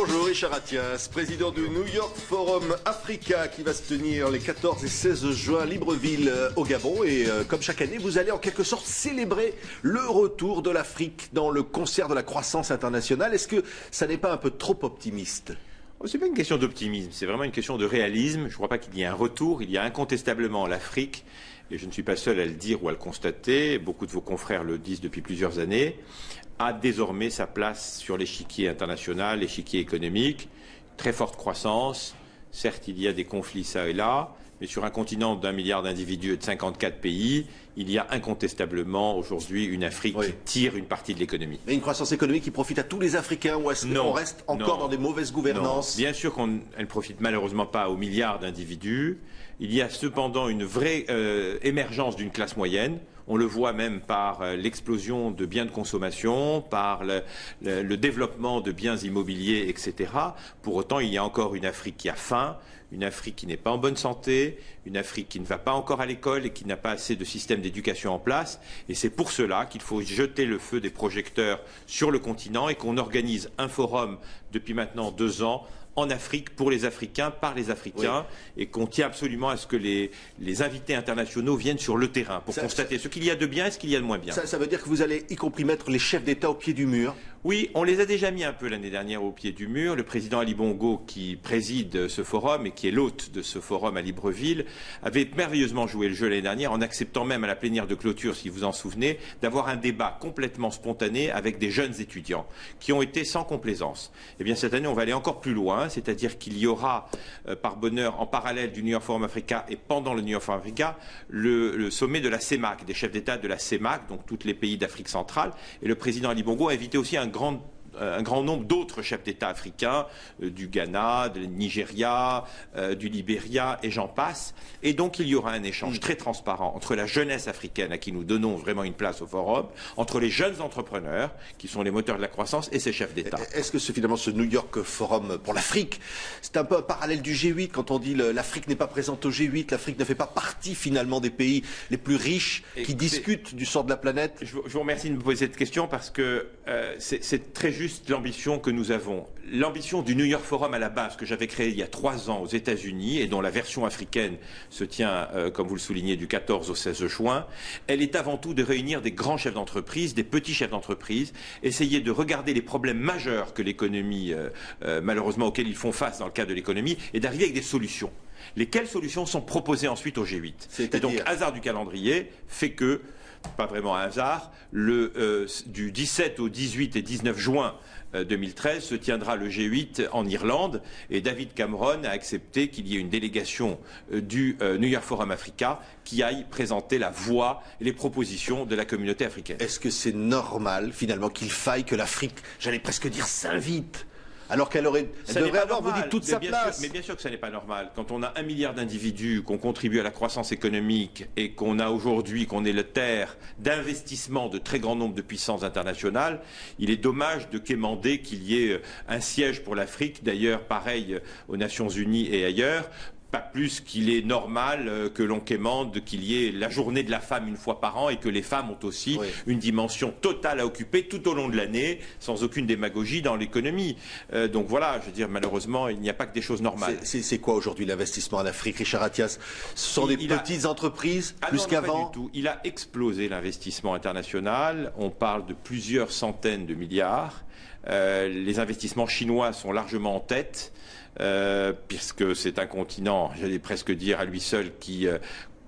Bonjour Richard Attias, président du New York Forum Africa qui va se tenir les 14 et 16 juin à Libreville au Gabon. Et comme chaque année, vous allez en quelque sorte célébrer le retour de l'Afrique dans le concert de la croissance internationale. Est-ce que ça n'est pas un peu trop optimiste ? Ce n'est pas une question d'optimisme, c'est vraiment une question de réalisme. Je ne crois pas qu'il y ait un retour. Il y a incontestablement l'Afrique, et je ne suis pas seul à le dire ou à le constater, beaucoup de vos confrères le disent depuis plusieurs années, a désormais sa place sur l'échiquier international, l'échiquier économique, très forte croissance. Certes, il y a des conflits ça et là, mais sur un continent d'1 milliard d'individus et de 54 pays, il y a incontestablement aujourd'hui une Afrique qui tire une partie de l'économie. Mais une croissance économique qui profite à tous les Africains, ou est-ce qu'on reste encore dans des mauvaises gouvernances ? Bien sûr qu'elle ne profite malheureusement pas aux milliards d'individus. Il y a cependant une vraie émergence d'une classe moyenne. On le voit même par l'explosion de biens de consommation, par le développement de biens immobiliers, etc. Pour autant, il y a encore une Afrique qui a faim, une Afrique qui n'est pas en bonne santé, une Afrique qui ne va pas encore à l'école et qui n'a pas assez de système d'éducation en place. Et c'est pour cela qu'il faut jeter le feu des projecteurs sur le continent et qu'on organise un forum depuis maintenant 2 ans en Afrique, pour les Africains, par les Africains, et qu'on tient absolument à ce que les invités internationaux viennent sur le terrain pour constater ce qu'il y a de bien et ce qu'il y a de moins bien. Ça veut dire que vous allez y compris mettre les chefs d'État au pied du mur ? Oui, on les a déjà mis un peu l'année dernière au pied du mur. Le président Ali Bongo, qui préside ce forum et qui est l'hôte de ce forum à Libreville, avait merveilleusement joué le jeu l'année dernière en acceptant même à la plénière de clôture, si vous vous en souvenez, d'avoir un débat complètement spontané avec des jeunes étudiants qui ont été sans complaisance. Eh bien, cette année, on va aller encore plus loin, c'est-à-dire qu'il y aura, par bonheur, en parallèle du New York Forum Africa et pendant le New York Forum Africa, le sommet de la CEMAC, des chefs d'État de la CEMAC, donc tous les pays d'Afrique centrale. Et le président Ali Bongo a invité aussi un grand nombre d'autres chefs d'État africains, du Ghana, du Nigeria, du Libéria, et j'en passe. Et donc il y aura un échange très transparent entre la jeunesse africaine, à qui nous donnons vraiment une place au forum, entre les jeunes entrepreneurs, qui sont les moteurs de la croissance, et ces chefs d'État. Est-ce que finalement ce New York Forum pour l'Afrique, c'est un peu un parallèle du G8, quand on dit l'Afrique n'est pas présente au G8, l'Afrique ne fait pas partie finalement des pays les plus riches qui discutent du sort de la planète ? Je vous remercie de me poser cette question parce que c'est très juste l'ambition que nous avons. L'ambition du New York Forum à la base, que j'avais créé il y a 3 ans aux États-Unis et dont la version africaine se tient, comme vous le soulignez, du 14 au 16 juin, elle est avant tout de réunir des grands chefs d'entreprise, des petits chefs d'entreprise, essayer de regarder les problèmes majeurs que l'économie, malheureusement auxquels ils font face dans le cadre de l'économie, et d'arriver avec des solutions. Lesquelles solutions sont proposées ensuite au G8. Et donc, hasard du calendrier fait que, pas vraiment un hasard, du 17 au 18 et 19 juin 2013 se tiendra le G8 en Irlande, et David Cameron a accepté qu'il y ait une délégation du New York Forum Africa qui aille présenter la voix et les propositions de la communauté africaine. Est-ce que c'est normal finalement qu'il faille que l'Afrique, j'allais presque dire, s'invite ? Alors qu'elle devrait avoir, vous dites, toute sa place. Mais bien sûr que ça n'est pas normal. Quand on a 1 milliard d'individus, qu'on contribue à la croissance économique et qu'on a aujourd'hui, qu'on est le terre d'investissement de très grand nombre de puissances internationales, il est dommage de quémander qu'il y ait un siège pour l'Afrique, d'ailleurs pareil aux Nations Unies et ailleurs. Pas plus qu'il est normal que l'on quémande qu'il y ait la journée de la femme une fois par an et que les femmes ont aussi une dimension totale à occuper tout au long de l'année, sans aucune démagogie dans l'économie. Donc voilà, je veux dire, malheureusement, il n'y a pas que des choses normales. C'est quoi aujourd'hui l'investissement en Afrique, Richard Attias ? Ce sont des petites entreprises, plus qu'avant ? Pas du tout. Il a explosé l'investissement international. On parle de plusieurs centaines de milliards. Les investissements chinois sont largement en tête. Puisque c'est un continent, j'allais presque dire à lui seul, qui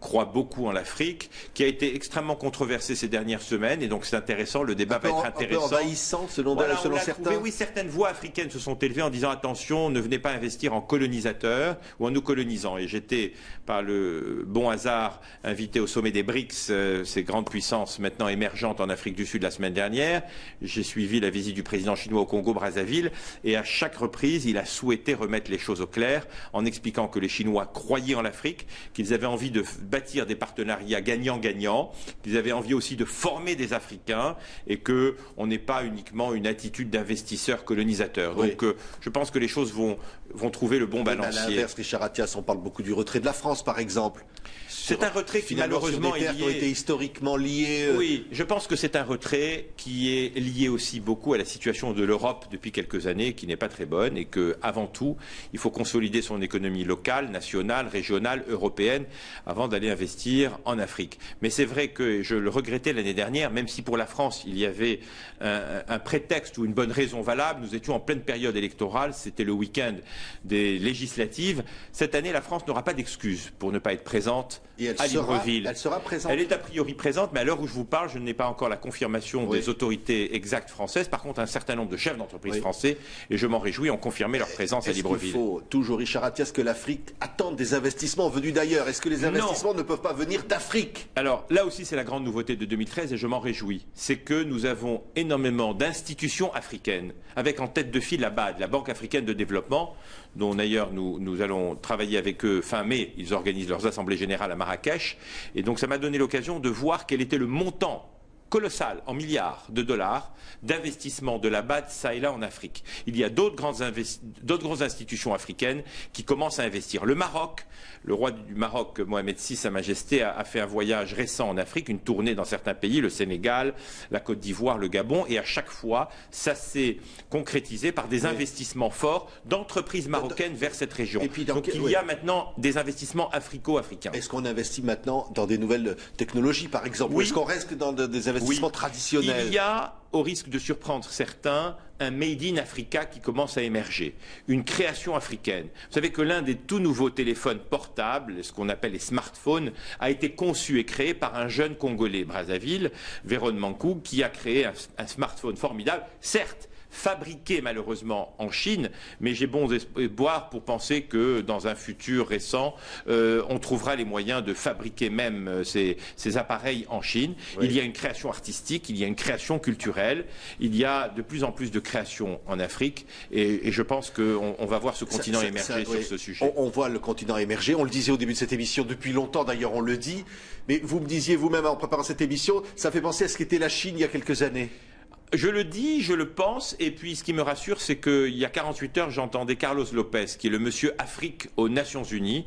croit beaucoup en l'Afrique, qui a été extrêmement controversé ces dernières semaines, et donc c'est intéressant, le débat va être intéressant. Un peu envahissant selon certains. Oui, certaines voix africaines se sont élevées en disant attention, ne venez pas investir en colonisateurs ou en nous colonisant. Et j'étais, par le bon hasard, invité au sommet des BRICS, ces grandes puissances maintenant émergentes en Afrique du Sud la semaine dernière. J'ai suivi la visite du président chinois au Congo-Brazzaville, et à chaque reprise, il a souhaité remettre les choses au clair en expliquant que les Chinois croyaient en l'Afrique, qu'ils avaient envie de bâtir des partenariats gagnant-gagnant, qu'ils avaient envie aussi de former des Africains, et qu'on n'ait pas uniquement une attitude d'investisseurs colonisateurs. Donc je pense que les choses vont trouver le bon balancier. À l'inverse, Richard Attias, on parle beaucoup du retrait de la France, par exemple. C'est un retrait qui malheureusement sur des terres qui ont été historiquement liées. Oui, je pense que c'est un retrait qui est lié aussi beaucoup à la situation de l'Europe depuis quelques années, qui n'est pas très bonne, et que, avant tout, il faut consolider son économie locale, nationale, régionale, européenne, avant d'aller investir en Afrique. Mais c'est vrai que je le regrettais l'année dernière, même si pour la France il y avait un prétexte ou une bonne raison valable. Nous étions en pleine période électorale, c'était le week-end des législatives. Cette année, la France n'aura pas d'excuse pour ne pas être présente à Libreville. Elle sera présente. Elle est a priori présente, mais à l'heure où je vous parle, je n'ai pas encore la confirmation des autorités exactes françaises. Par contre, un certain nombre de chefs d'entreprise français, et je m'en réjouis, ont confirmé leur présence à Libreville. Il faut toujours, Richard Attias, que l'Afrique attende des investissements venus d'ailleurs. Est-ce que les investissements ne peuvent pas venir d'Afrique? Alors là aussi, c'est la grande nouveauté de 2013 et je m'en réjouis. C'est que nous avons énormément d'institutions africaines, avec en tête de file la BAD, la Banque africaine de développement, dont d'ailleurs nous allons travailler avec eux fin mai. Ils organisent leurs assemblées générales à Marrakech. Et donc ça m'a donné l'occasion de voir quel était le montant colossal, en milliards de dollars, d'investissement de la BAD ça et là en Afrique. Il y a d'autres grandes institutions africaines qui commencent à investir. Le Maroc, le roi du Maroc, Mohamed VI, Sa Majesté, a fait un voyage récent en Afrique, une tournée dans certains pays, le Sénégal, la Côte d'Ivoire, le Gabon, et à chaque fois, ça s'est concrétisé par des investissements forts d'entreprises marocaines vers cette région. Et puis donc il y a maintenant des investissements africo-africains. Est-ce qu'on investit maintenant dans des nouvelles technologies, par exemple, ou est-ce qu'on reste dans des investissements traditionnels? Il y a, au risque de surprendre certains, un Made in Africa qui commence à émerger, une création africaine. Vous savez que l'un des tout nouveaux téléphones portables, ce qu'on appelle les smartphones, a été conçu et créé par un jeune Congolais, Brazzaville, Véron Mankou, qui a créé un smartphone formidable, certes fabriqué malheureusement en Chine, mais j'ai bon espoir pour penser que dans un futur récent, on trouvera les moyens de fabriquer même ces appareils en Chine. Oui. Il y a une création artistique, il y a une création culturelle, il y a de plus en plus de création en Afrique, et je pense qu'on va voir ce continent émerger sur ce sujet. On voit le continent émerger, on le disait au début de cette émission, depuis longtemps d'ailleurs on le dit, mais vous me disiez vous-même en préparant cette émission, ça fait penser à ce qu'était la Chine il y a quelques années. Je le dis, je le pense, et puis ce qui me rassure, c'est qu'il y a 48 heures, j'entendais Carlos Lopez, qui est le monsieur Afrique aux Nations Unies,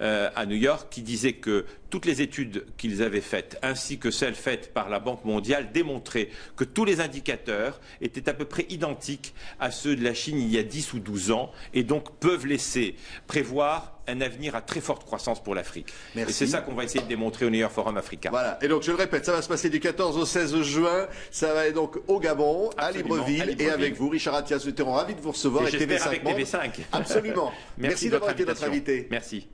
à New York, qui disait que toutes les études qu'ils avaient faites, ainsi que celles faites par la Banque mondiale, démontraient que tous les indicateurs étaient à peu près identiques à ceux de la Chine il y a 10 ou 12 ans, et donc peuvent laisser prévoir un avenir à très forte croissance pour l'Afrique. Et c'est ça qu'on va essayer de démontrer au New York Forum Africa. Voilà. Et donc, je le répète, ça va se passer du 14 au 16 juin. Ça va être donc au Gabon, à Libreville, et avec vous, Richard Attias, nous serons ravis de vous recevoir. Et j'espère avec TV5. Absolument. Merci d'avoir été notre invité. Merci.